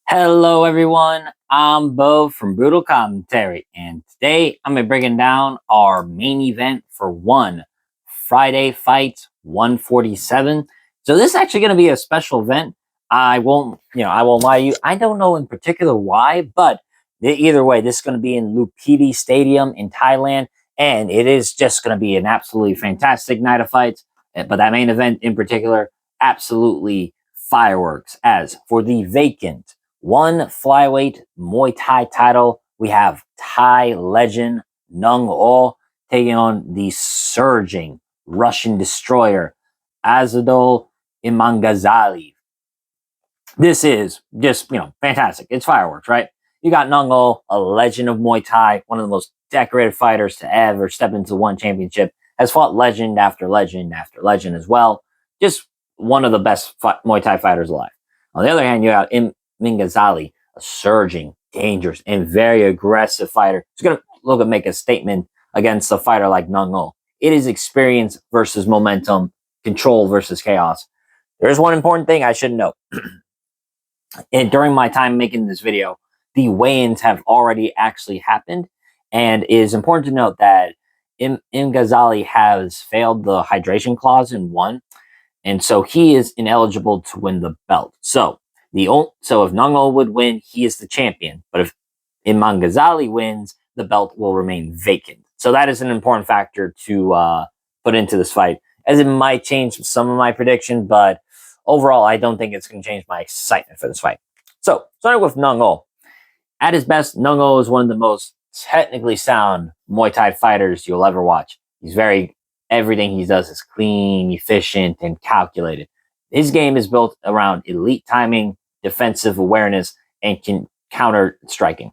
Hello, everyone. I'm Bo from Brutal Commentary, and today I'm gonna be breaking down our main event for Friday Fight 147. So this is actually gonna be a special event. I won't lie to you. I don't know in particular why, but either way, this is gonna be in Lumpini Stadium in Thailand, and it is just gonna be an absolutely fantastic night of fights. But that main event in particular, absolutely fireworks. As for the vacant one flyweight Muay Thai title, we have Thai legend Nong-O taking on the surging Russian destroyer Asadula Imangazaliev. This is just, fantastic. It's fireworks, right? You got Nong-O, a legend of Muay Thai, one of the most decorated fighters to ever step into one championship, has fought legend after legend after legend as well. Just one of the best Muay Thai fighters alive. On the other hand, you have Imangazaliev, a surging, dangerous, and very aggressive fighter. He's going to look to make a statement against a fighter like Nong-O. It is experience versus momentum, control versus chaos. There's one important thing I should note. And during my time making this video, the weigh-ins have already actually happened, and it is important to note that Ghazali has failed the hydration clause and won, and so he is ineligible to win the belt. So if Nong-O would win, he is the champion. But if Imam Ghazali wins, the belt will remain vacant. So that is an important factor to put into this fight, as it might change some of my predictions, but overall, I don't think it's going to change my excitement for this fight. So, starting with Nong-O. At his best, Nong-O is one of the most technically sound Muay Thai fighters you'll ever watch. Everything he does is clean, efficient, and calculated. His game is built around elite timing, defensive awareness, and counter striking.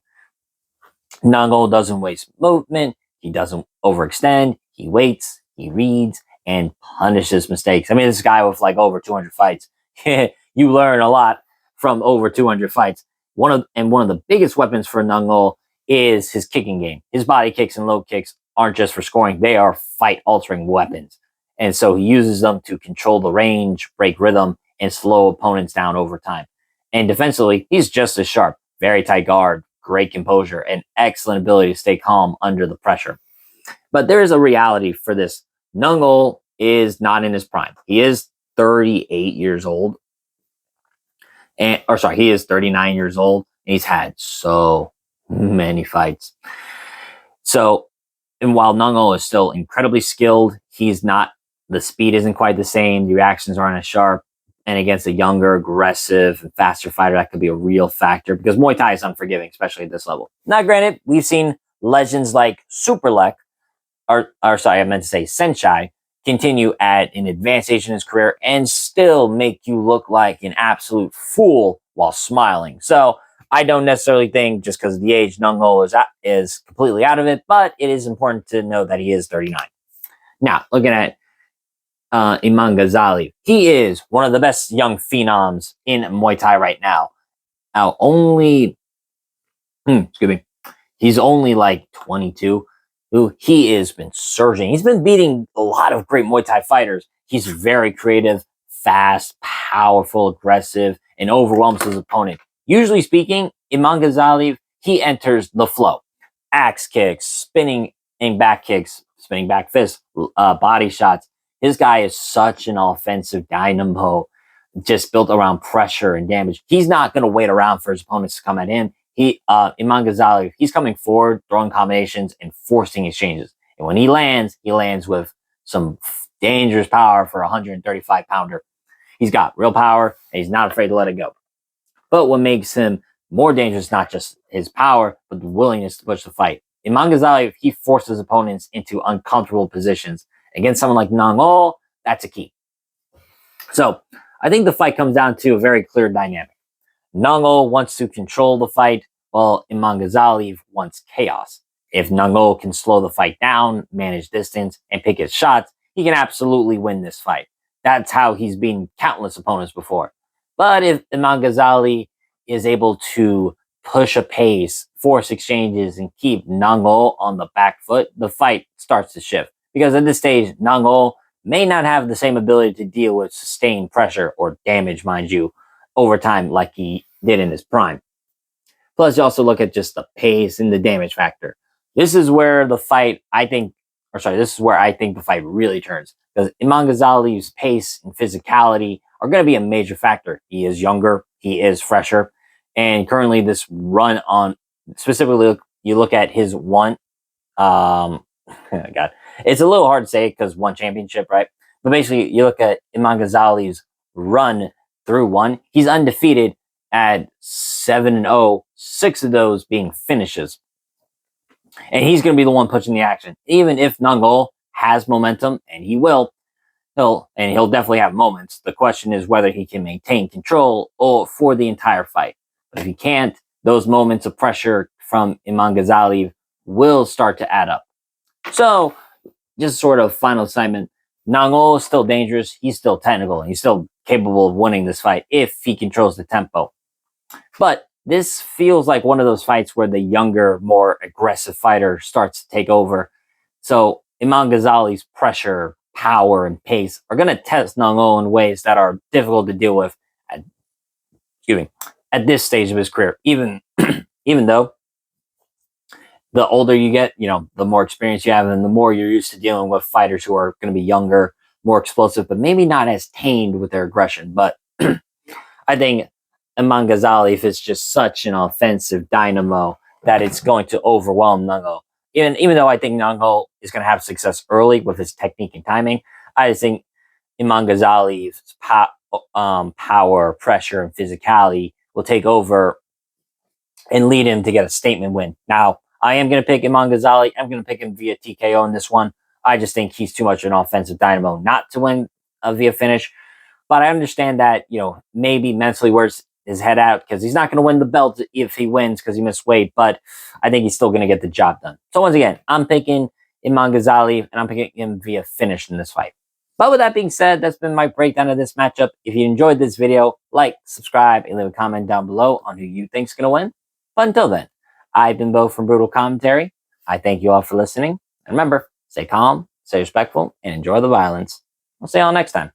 Nong-O doesn't waste movement, he doesn't overextend, he waits, he reads, and punishes mistakes. I mean, this guy with like over 200 fights, you learn a lot from over 200 fights. One of the biggest weapons for Nong-O is his kicking game. His body kicks and low kicks aren't just for scoring, they are fight-altering weapons. And so he uses them to control the range, break rhythm, and slow opponents down over time. And defensively, he's just as sharp. Very tight guard, great composure, and excellent ability to stay calm under the pressure. But there is a reality for this. Nong-O is not in his prime. He is 38 years old. He is 39 years old, and he's had so many fights. So, and while Nong-O is still incredibly skilled, the speed isn't quite the same, the reactions aren't as sharp, and against a younger, aggressive, and faster fighter, that could be a real factor, because Muay Thai is unforgiving, especially at this level. Now, granted, we've seen legends like Superlek, Senshai, continue at an advanced age in his career and still make you look like an absolute fool while smiling. So I don't necessarily think just because of the age, Nong-O is completely out of it, but it is important to know that he is 39. Now, looking at Imam Ghazali, he is one of the best young phenoms in Muay Thai right now. He's only like 22. He has been surging. He's been beating a lot of great Muay Thai fighters. He's very creative, fast, powerful, aggressive, and overwhelms his opponent. Usually speaking, Imam Ghazali, he enters the flow. Axe kicks, spinning back kicks, spinning back fists, body shots. This guy is such an offensive dynamo, just built around pressure and damage. He's not going to wait around for his opponents to come at him. Imam Ghazali, he's coming forward, throwing combinations and forcing exchanges. And when he lands with some dangerous power for a 135 pounder. He's got real power and he's not afraid to let it go. But what makes him more dangerous is not just his power, but the willingness to push the fight. Imam Ghazali, he forces opponents into uncomfortable positions. Against someone like Nong-O, that's a key. So I think the fight comes down to a very clear dynamic. Nong-O wants to control the fight, while Imam Ghazali wants chaos. If Nong-O can slow the fight down, manage distance, and pick his shots, he can absolutely win this fight. That's how he's beaten countless opponents before. But if Imam Ghazali is able to push a pace, force exchanges, and keep Nong-O on the back foot, the fight starts to shift. Because at this stage, Nong-O may not have the same ability to deal with sustained pressure or damage, mind you, over time like he did in his prime. Plus, you also look at just the pace and the damage factor. This is where the fight, this is where I think the fight really turns. Because Imangazaliev's pace and physicality are going to be a major factor. He is younger, he is fresher, and currently this run on, specifically, you look at his one, oh God, it's a little hard to say because one championship, right? But basically, you look at Imangazaliev's run through one, he's undefeated at 7-0, 6 of those being finishes. And he's going to be the one pushing the action. Even if Nong-O has momentum, and he will, he'll definitely have moments. The question is whether he can maintain control or for the entire fight. But if he can't, those moments of pressure from Imangazaliev will start to add up. So, just sort of final assignment. Nong-O is still dangerous. He's still technical. And he's still capable of winning this fight if he controls the tempo. But this feels like one of those fights where the younger, more aggressive fighter starts to take over. So Imangazaliev's pressure, power, and pace are going to test Nong-O in ways that are difficult to deal with at this stage of his career. Even though the older you get, the more experience you have and the more you're used to dealing with fighters who are going to be younger, more explosive, but maybe not as tamed with their aggression. But I think Imangazaliev is just such an offensive dynamo that it's going to overwhelm Nong-O. Even though I think Nong-O is going to have success early with his technique and timing, I just think Imangazaliev's power, pressure, and physicality will take over and lead him to get a statement win. Now, I am going to pick Imangazaliev. I'm going to pick him via TKO in this one. I just think he's too much of an offensive dynamo not to win via finish. But I understand that, maybe mentally where's his head out because he's not going to win the belt if he wins because he missed weight. But I think he's still going to get the job done. So once again, I'm picking Imangazaliev and I'm picking him via finish in this fight. But with that being said, that's been my breakdown of this matchup. If you enjoyed this video, like, subscribe, and leave a comment down below on who you think's going to win. But until then, I've been Bo from Brutal Commentary. I thank you all for listening. And remember, stay calm, stay respectful, and enjoy the violence. I'll see y'all next time.